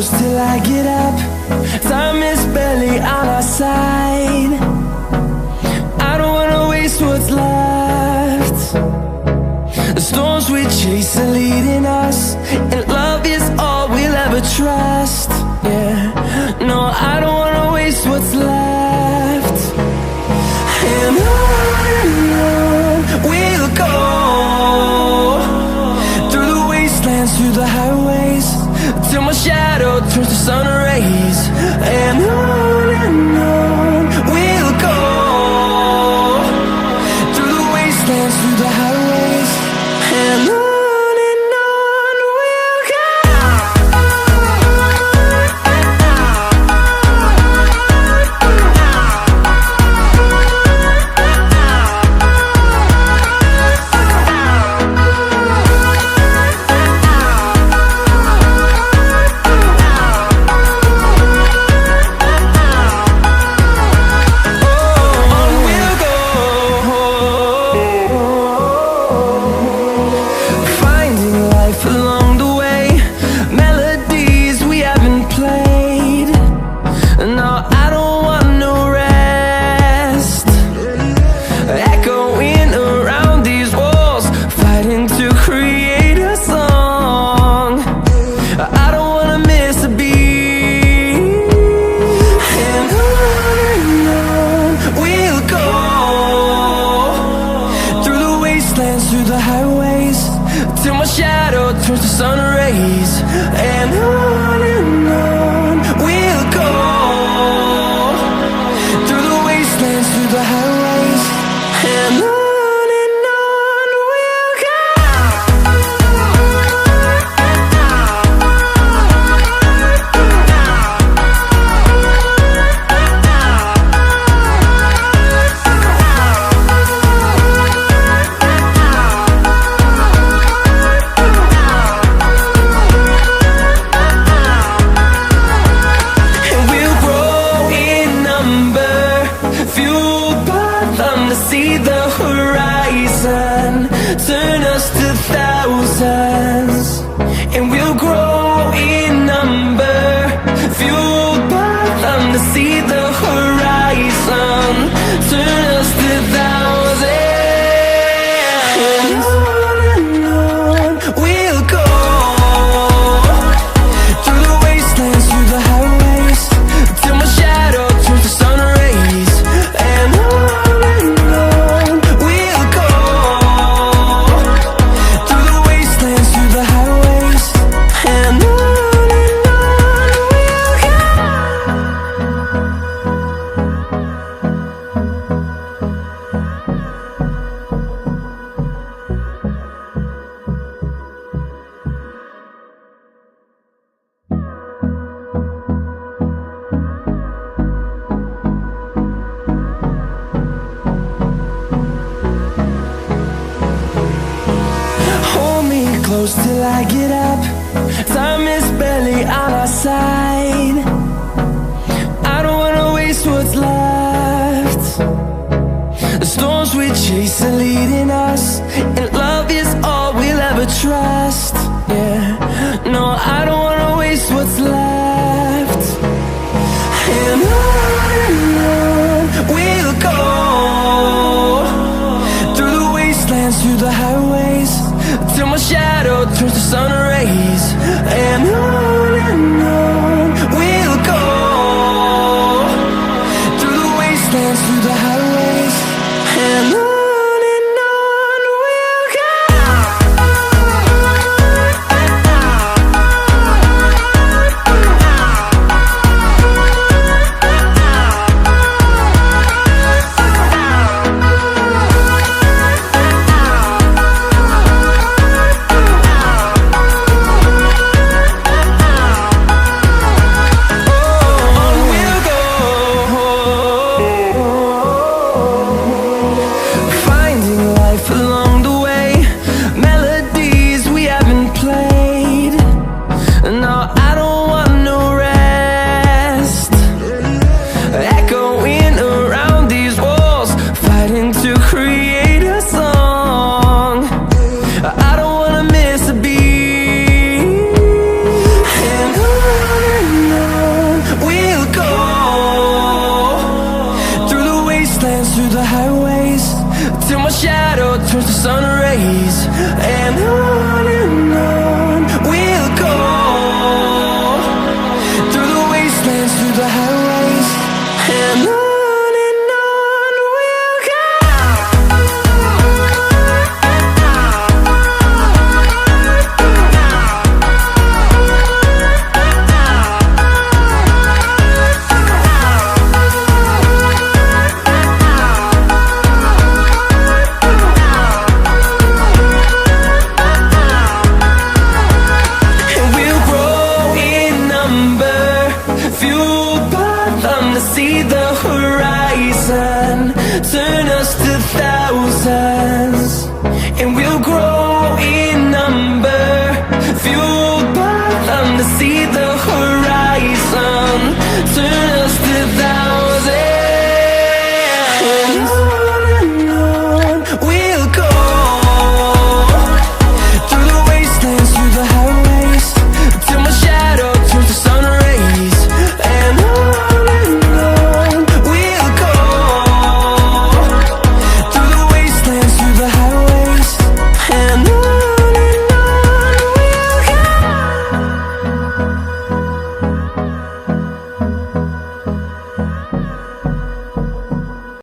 close till I get up. Time is barely on our side. I don't wanna waste what's left. The storms we chase are leading us, and love is all we'll ever trust. Yeah, no, I don't wanna waste what's left. And on we'll go, through the wastelands, through the highways, till my shadow turns to sun rays. And on we'll go, through the wastelands, through the highways, and on we'll go. Through the highways, till my shadow turns to sun rays. And on we'll go, through the wastelands, through the highways, and on we'll go. See the horizon, turn us to thousands, and we'll grow in number, fueled by them. To see the horizon, turn us to thousands, and on we'll go, through the wastelands, through the highways, till my shadow turns to sun rays. And close till I get up. Time is barely on our side. I don't wanna waste what's left. The storms we chase are leading us, and love is all we'll ever trust. Yeah, no, I don't wanna waste what's left. And on we'll go, through the wastelands, through the highways, till my shadow turns to sun rays. And on we'll go, through the wastelands, through the highways, and on we'll go. and on we'll go. And we'll grow in number, fueled by them to see the horizon, turn us to thousands. And we'll grow in number, fueled by them to see the horizon, turn us to thousands.